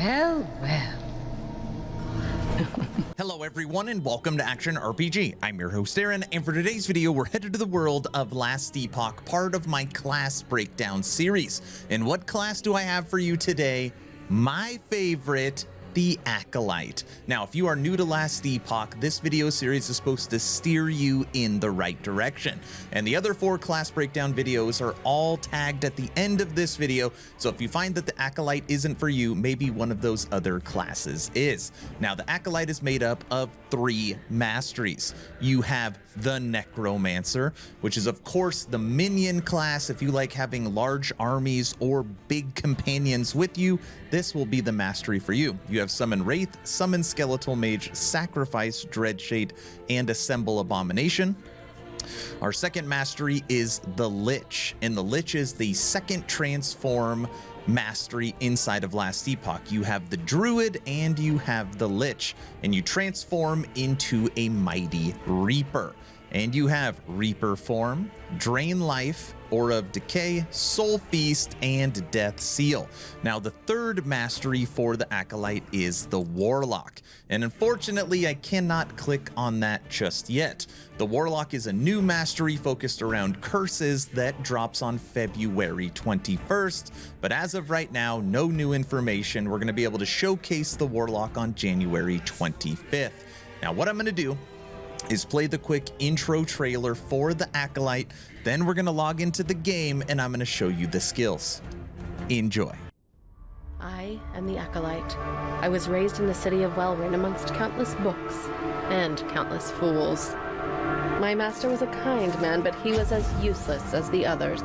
Well, well. Hello everyone and welcome to Action RPG. I'm your host Aaron, and for today's video we're headed to the world of Last Epoch, part of my class breakdown series. And what class do I have for you today? My favorite, the Acolyte. Now, if you are new to Last Epoch, this video series is supposed to steer you in the right direction. And the other 4 class breakdown videos are all tagged at the end of this video, so if you find that the Acolyte isn't for you, maybe one of those other classes is. Now, the Acolyte is made up of 3 Masteries. You have the Necromancer, which is of course the minion class. If you like having large armies or big companions with you, this will be the mastery for you. You have Summon Wraith, Summon Skeletal Mage, Sacrifice Dreadshade, and Assemble Abomination. Our second mastery is the Lich, and the Lich is the second transform mastery inside of Last Epoch. You have the Druid and you have the Lich, and you transform into a Mighty Reaper. And you have Reaper form, Drain Life, Aura of Decay, Soul Feast, and Death Seal. Now, the third mastery for the Acolyte is the Warlock. And unfortunately, I cannot click on that just yet. The Warlock is a new mastery focused around curses that drops on February 21st. But as of right now, no new information. We're going to be able to showcase the Warlock on January 25th. Now, what I'm going to do is play the quick intro trailer for the Acolyte, then we're gonna log into the game and I'm gonna show you the skills. Enjoy. I am the Acolyte. I was raised in the city of Welryn amongst countless books and countless fools. My master was a kind man, but he was as useless as the others.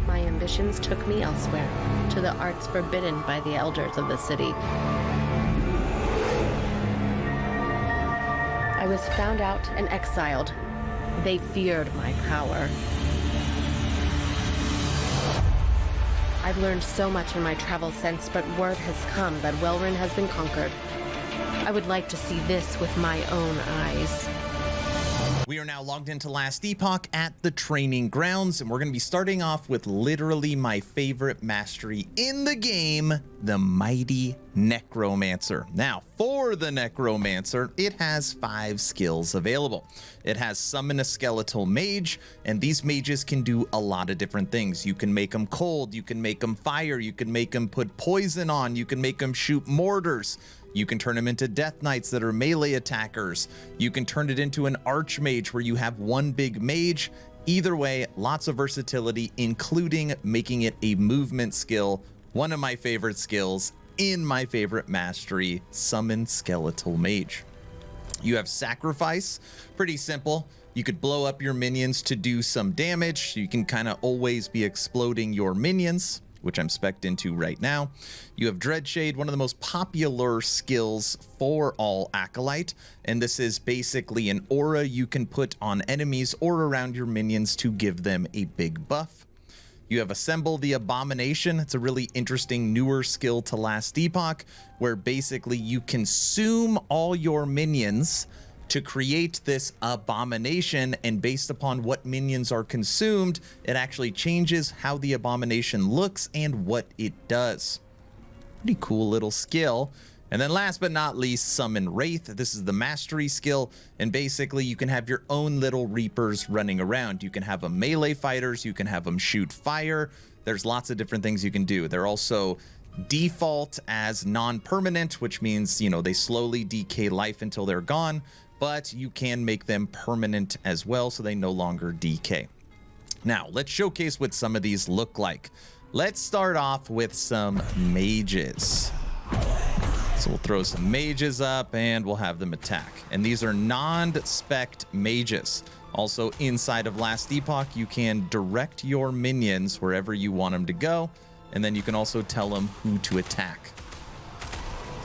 My ambitions took me elsewhere, to the arts forbidden by the elders of the city. I was found out and exiled. They feared my power. I've learned so much in my travels since, but word has come that Welryn has been conquered. I would like to see this with my own eyes. We are now logged into Last Epoch at the training grounds, and we're going to be starting off with literally my favorite mastery in the game, the Mighty Necromancer. Now, for the Necromancer, it has 5 skills available. It has Summon a Skeletal Mage, and these mages can do a lot of different things. You can make them cold, you can make them fire, you can make them put poison on, you can make them shoot mortars. You can turn them into Death Knights that are melee attackers. You can turn it into an Archmage where you have one big mage. Either way, lots of versatility, including making it a movement skill. One of my favorite skills in my favorite mastery, Summon Skeletal Mage. You have Sacrifice, pretty simple. You could blow up your minions to do some damage. You can kind of always be exploding your minions, which I'm spec'd into right now. You have Dreadshade, one of the most popular skills for all Acolyte, and this is basically an aura you can put on enemies or around your minions to give them a big buff. You have Assemble the Abomination. It's a really interesting newer skill to Last Epoch, where basically you consume all your minions to create this abomination, and based upon what minions are consumed, it actually changes how the abomination looks and what it does. Pretty cool little skill. And then last but not least, Summon Wraith. This is the mastery skill, and basically you can have your own little Reapers running around. You can have them melee fighters, you can have them shoot fire. There's lots of different things you can do. They're also default as non-permanent, which means, you know, they slowly decay life until they're gone, but you can make them permanent as well, so they no longer decay. Now, let's showcase what some of these look like. Let's start off with some mages. So we'll throw some mages up and we'll have them attack. And these are non-spec'd mages. Also, inside of Last Epoch, you can direct your minions wherever you want them to go, and then you can also tell them who to attack.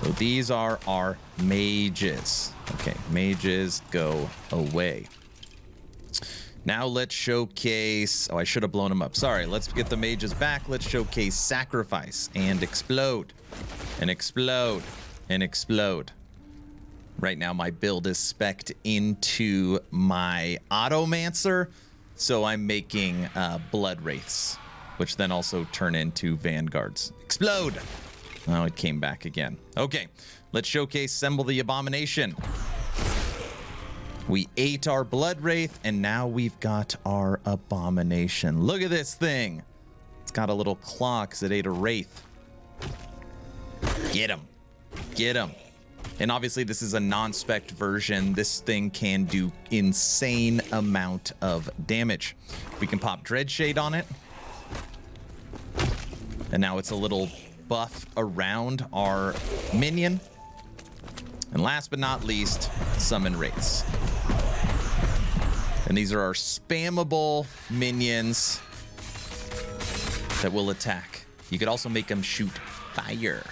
So these are our mages. Okay, mages go away. Now let's showcase, oh, I should have blown them up. Sorry, let's get the mages back. Let's showcase Sacrifice and Explode and Explode and Explode. Right now my build is spec'd into my Automancer, so I'm making Blood Wraiths. which then also turn into vanguards. Explode! Oh, it came back again. Okay, let's showcase Assemble the Abomination. We ate our Blood Wraith, and now we've got our Abomination. Look at this thing. It's got a little claw because it ate a Wraith. Get him. Get him. And obviously this is a non-spec version. This thing can do insane amount of damage. We can pop Dreadshade on it. And now it's a little buff around our minion. And last but not least, summon Wraiths. And these are our spammable minions that will attack. You could also make them shoot fire.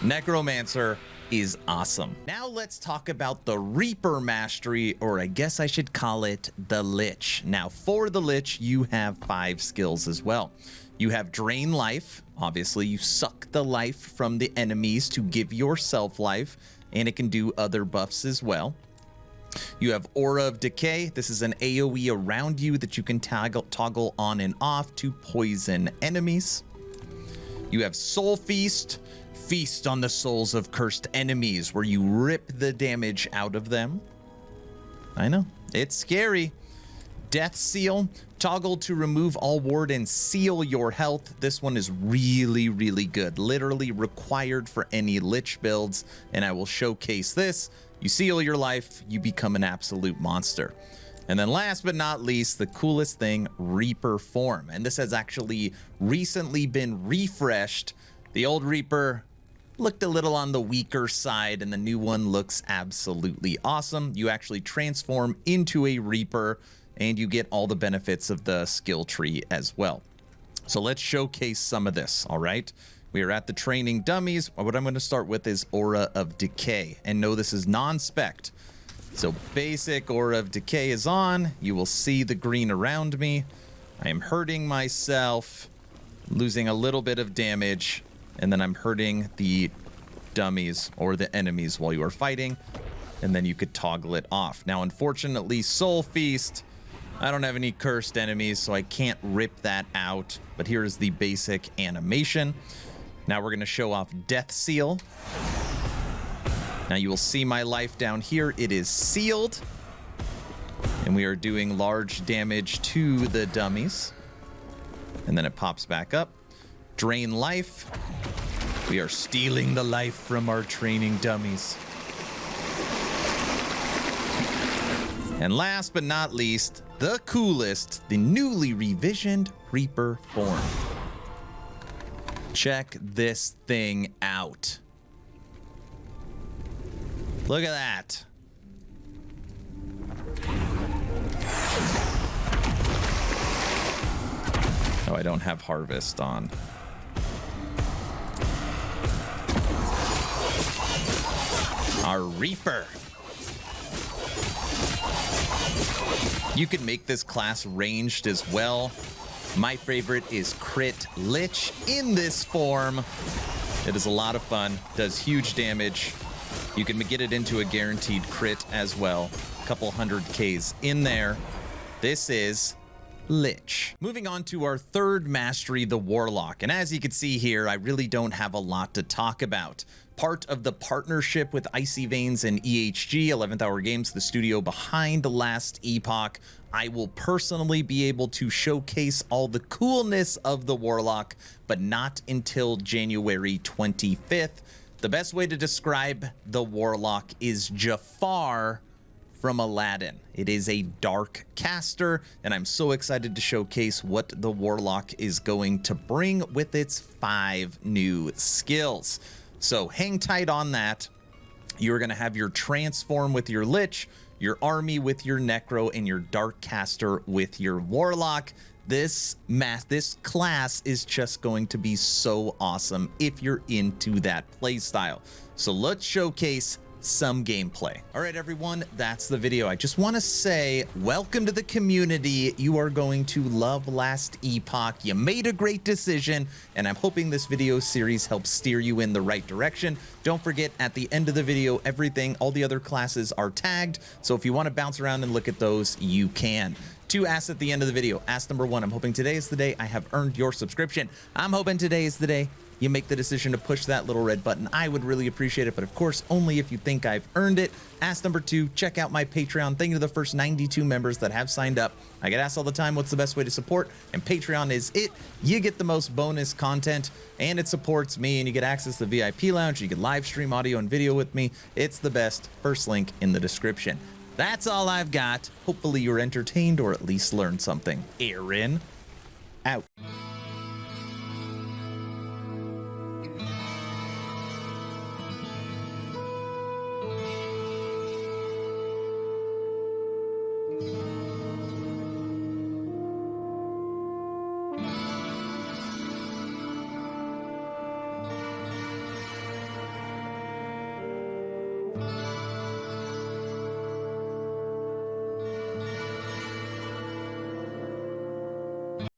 Necromancer is awesome. Now let's talk about the Reaper Mastery, or I guess I should call it the Lich. Now for the Lich, you have 5 skills as well. You have Drain Life. Obviously, you suck the life from the enemies to give yourself life, and it can do other buffs as well. You have Aura of Decay. This is an AoE around you that you can toggle on and off to poison enemies. You have Soul Feast. Feast on the souls of cursed enemies, where you rip the damage out of them. I know, it's scary. Death Seal. Toggle to remove all ward and seal your health. This one is really, really good. Literally required for any Lich builds, and I will showcase this. You seal your life, you become an absolute monster. And then last but not least, the coolest thing, Reaper Form. And this has actually recently been refreshed. The old Reaper looked a little on the weaker side, and the new one looks absolutely awesome. You actually transform into a Reaper, and you get all the benefits of the skill tree as well. So let's showcase some of this, all right? We are at the training dummies. What I'm going to start with is Aura of Decay. And no, this is non-spec'd. So basic Aura of Decay is on. You will see the green around me. I am hurting myself, losing a little bit of damage, and then I'm hurting the dummies or the enemies while you are fighting, and then you could toggle it off. Now, unfortunately, Soul Feast, I don't have any cursed enemies, so I can't rip that out, but here is the basic animation. Now we're going to show off Death Seal. Now you will see my life down here. It is sealed, and we are doing large damage to the dummies, and then it pops back up. Drain life. We are stealing the life from our training dummies. And last but not least, the coolest, the newly revisioned Reaper Form. Check this thing out. Look at that. Oh, I don't have Harvest on. Our Reaper. You can make this class ranged as well. My favorite is Crit Lich in this form. It is a lot of fun, does huge damage. You can get it into a guaranteed crit as well. A couple 100Ks in there. This is Lich. Moving on to our third mastery, the Warlock. And as you can see here, I really don't have a lot to talk about. Part of the partnership with Icy Veins and EHG, 11th Hour Games, the studio behind the last Epoch, I will personally be able to showcase all the coolness of the Warlock, but not until January 25th. The best way to describe the Warlock is Jafar from Aladdin. It is a dark caster, and I'm so excited to showcase what the Warlock is going to bring with its 5 new skills. So hang tight on that. You're going to have your transform with your Lich, your army with your Necro, and your dark caster with your Warlock. This class is just going to be so awesome if you're into that playstyle. So let's showcase some gameplay. All right, everyone, that's the video. I just want to say welcome to the community. You are going to love Last Epoch. You made a great decision, and I'm hoping this video series helps steer you in the right direction. Don't forget, at the end of the video, all the other classes are tagged, so if you want to bounce around and look at those, you can. 2 asks at the end of the video. Ask number 1, I'm hoping today is the day I have earned your subscription. I'm hoping today is the day you make the decision to push that little red button. I would really appreciate it, but of course, only if you think I've earned it. Ask number 2, check out my Patreon. Thank you to the first 92 members that have signed up. I get asked all the time, what's the best way to support? And Patreon is it. You get the most bonus content, and it supports me, and you get access to the VIP lounge. You get live stream audio and video with me. It's the best. First link in the description. That's all I've got. Hopefully you're entertained or at least learned something. Aaron, out.